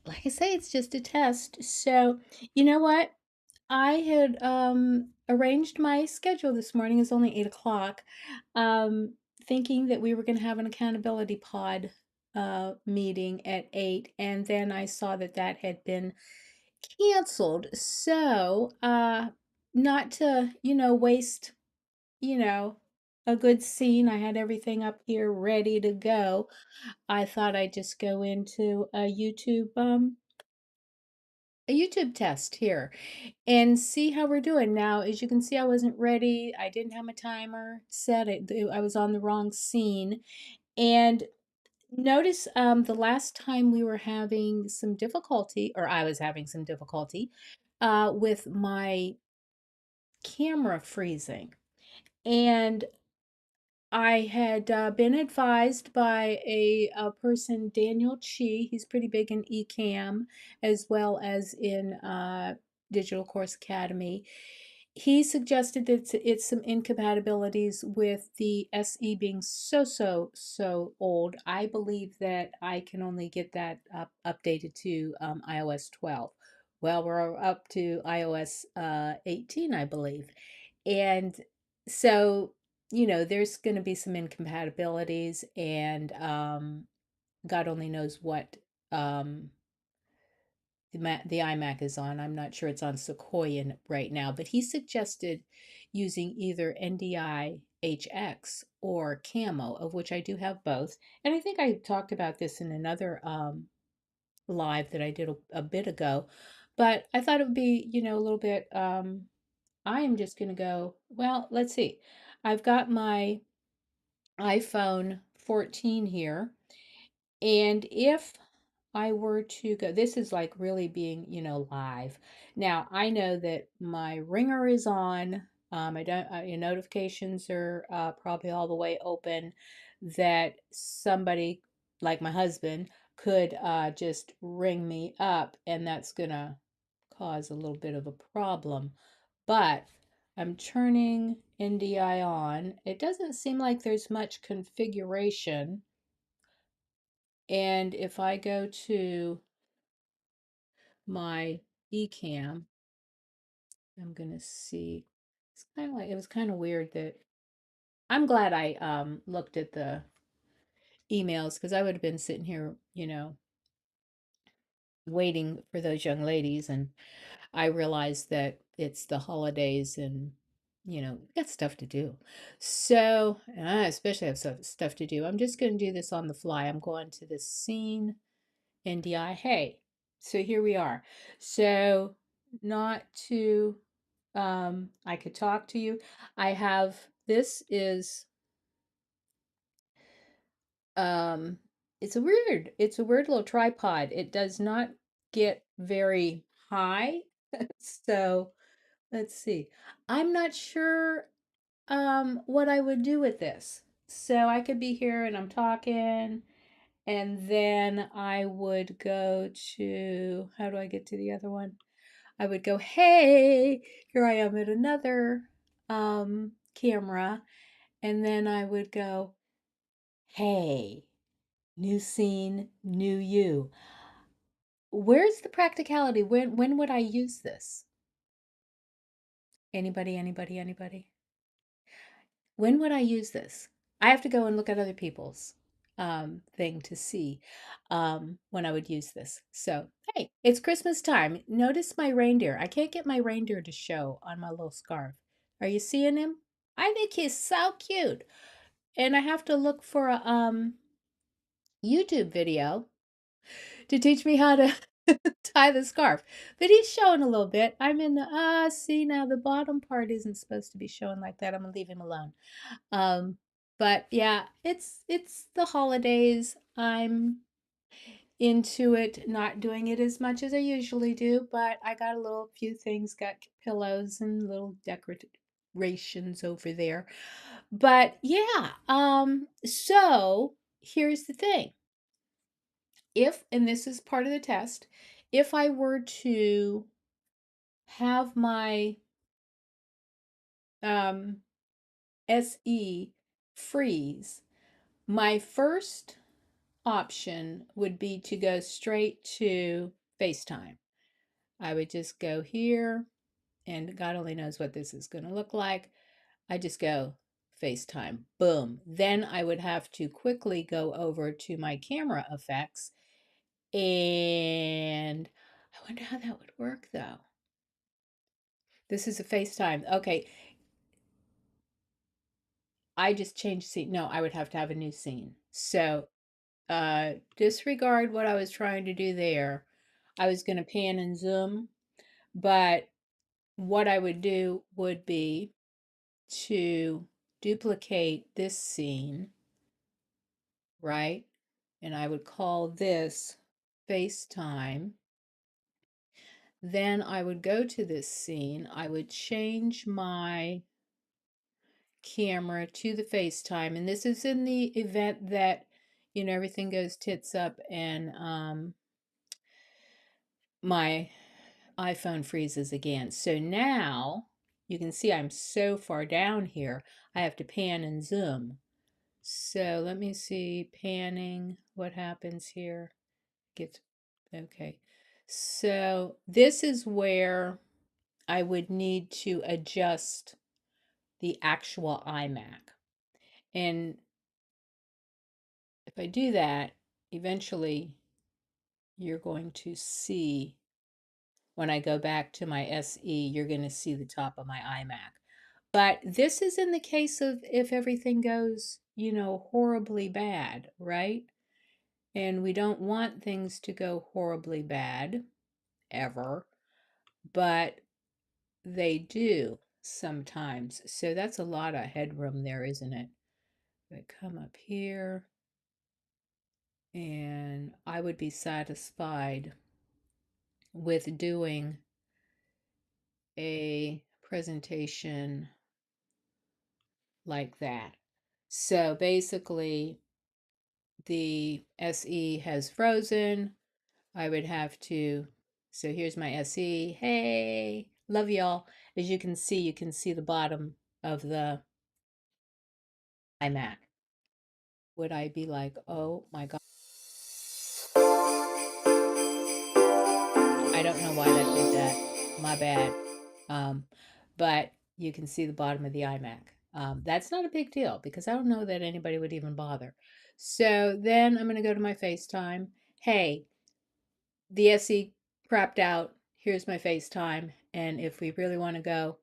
like I say, it's just a test. So, you know what? I had arranged my schedule this morning. It's only 8 o'clock, thinking that we were going to have an accountability pod meeting at 8, and then I saw that that had been canceled. So, not to, waste, you know, a good scene. I had everything up here ready to go. I thought I'd just go into a YouTube test here and see how we're doing. Now, as you can see, I wasn't ready. I didn't have my timer set. I was on the wrong scene. And notice the last time we were having some difficulty, or I was having some difficulty, with my camera freezing. And I had been advised by a person, Daniel Chi. He's pretty big in Ecamm as well as in Digital Course Academy. He suggested that it's some incompatibilities with the SE being so old. I believe that I can only get that updated to iOS 12. Well, we're up to iOS 18, I believe. And so there's going to be some incompatibilities, and God only knows what um, the iMac is on. I'm not sure it's on Sequoia right now, but he suggested using either NDI HX or Camo, of which I do have both. And I think I talked about this in another live that I did a bit ago, but I thought it would be, a little bit. I am just going to go, well, let's see. I've got my iPhone 14 here. And if I were to go, this is like really being, live. Now, I know that my ringer is on. I don't, your notifications are probably all the way open, that somebody like my husband could just ring me up, and that's gonna cause a little bit of a problem. But I'm turning NDI on. It doesn't seem like there's much configuration. And if I go to my Ecamm, I'm gonna see. It's kind of like, it was kind of weird that I'm glad I looked at the emails, because I would have been sitting here, waiting for those young ladies, and I realized that it's the holidays, and we got stuff to do. So, and I especially have stuff to do. I'm just going to do this on the fly. I'm going to the scene NDI. Hey, so here we are. So, not to, I could talk to you. I have, this is, um, it's a weird little tripod. It does not get very high. So, let's see. I'm not sure what I would do with this. So I could be here and I'm talking, and then I would go to, how do I get to the other one? I would go, hey, here I am at another camera, and then I would go, hey, new scene, new you. Where's the practicality? When would I use this? Anybody? When would I use this? I have to go and look at other people's thing to see when I would use this. So, hey, it's Christmas time. Notice my reindeer. I can't get my reindeer to show on my little scarf. Are you seeing him? I think he's so cute. And I have to look for a YouTube video to teach me how to tie the scarf. But he's showing a little bit. I'm in the, see, now the bottom part isn't supposed to be showing like that. I'm gonna leave him alone. Um, but yeah, it's the holidays. I'm into it, not doing it as much as I usually do, but I got a little few things, got pillows and little decorations over there. But yeah, so here's the thing. If, and this is part of the test, if I were to have my um SE freeze, my first option would be to go straight to FaceTime. I would just go here, and God only knows what this is going to look like. I just go FaceTime, boom. Then I would have to quickly go over to my camera effects, and I wonder how that would work though. This is a FaceTime. Okay, I just changed scene. No, I would have to have a new scene. So disregard what I was trying to do there. I was going to pan and zoom, but what I would do would be to duplicate this scene, right? And I would call this FaceTime. Then I would go to this scene. I would change my camera to the FaceTime. And this is in the event that, everything goes tits up and my iPhone freezes again. So now you can see I'm so far down here, I have to pan and zoom. So let me see, panning, what happens here? Gets, okay. So this is where I would need to adjust the actual iMac. And if I do that, eventually you're going to see, when I go back to my SE, you're going to see the top of my iMac. But this is in the case of if everything goes, horribly bad, right? And we don't want things to go horribly bad ever, but they do sometimes. So that's a lot of headroom there, isn't it? I come up here and I would be satisfied with doing a presentation like that. So basically, the SE has frozen. I would have to, so here's my SE. Hey, love y'all. As you can see the bottom of the iMac. Would I be like, oh my God? I don't know why that did that. My bad. Um, but you can see the bottom of the iMac. That's not a big deal because I don't know that anybody would even bother. So then I'm going to go to my FaceTime. Hey, the SE crapped out. Here's my FaceTime. And if we really want to go,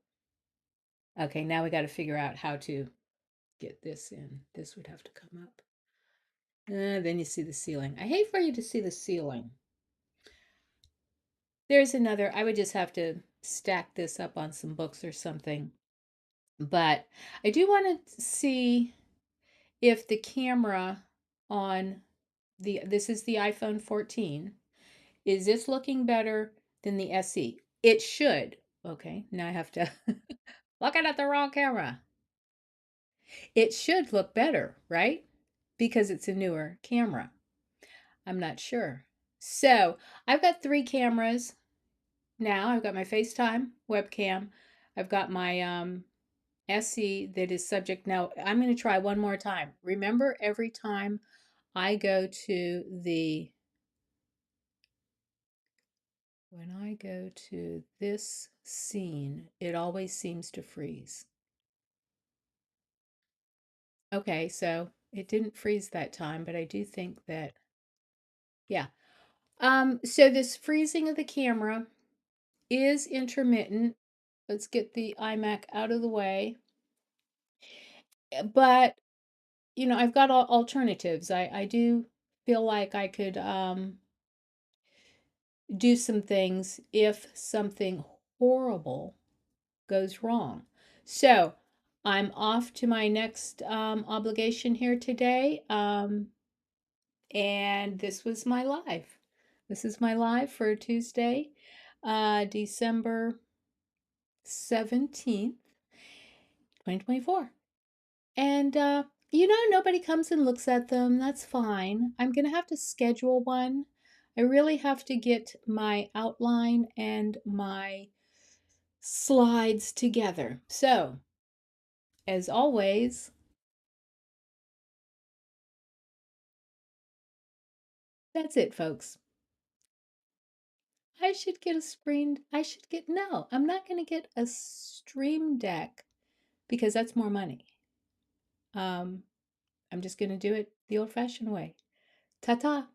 okay, now we got to figure out how to get this in. This would have to come up. Then you see the ceiling. I hate for you to see the ceiling. There's another, I would just have to stack this up on some books or something. But I do want to see if the camera on this is the iPhone 14, is this looking better than the SE? It should. Okay, now I have to looking at the wrong camera. It should look better, right? Because it's a newer camera. I'm not sure. So I've got 3 cameras now. I've got my FaceTime webcam. I've got my SE that is subject. Now I'm going to try one more time. Remember, every time I go to when I go to this scene, it always seems to freeze. Okay, so it didn't freeze that time, but I do think that, yeah. So this freezing of the camera is intermittent. Let's get the iMac out of the way. But, I've got alternatives. I do feel like I could do some things if something horrible goes wrong. So I'm off to my next obligation here today. And this was my live. This is my live for Tuesday, December 17th, 2024. And, nobody comes and looks at them. That's fine. I'm going to have to schedule one. I really have to get my outline and my slides together. So, as always, That's it, folks. I should get no, I'm not gonna get a Stream Deck because that's more money. Um, I'm just gonna do it the old-fashioned way. Ta-ta.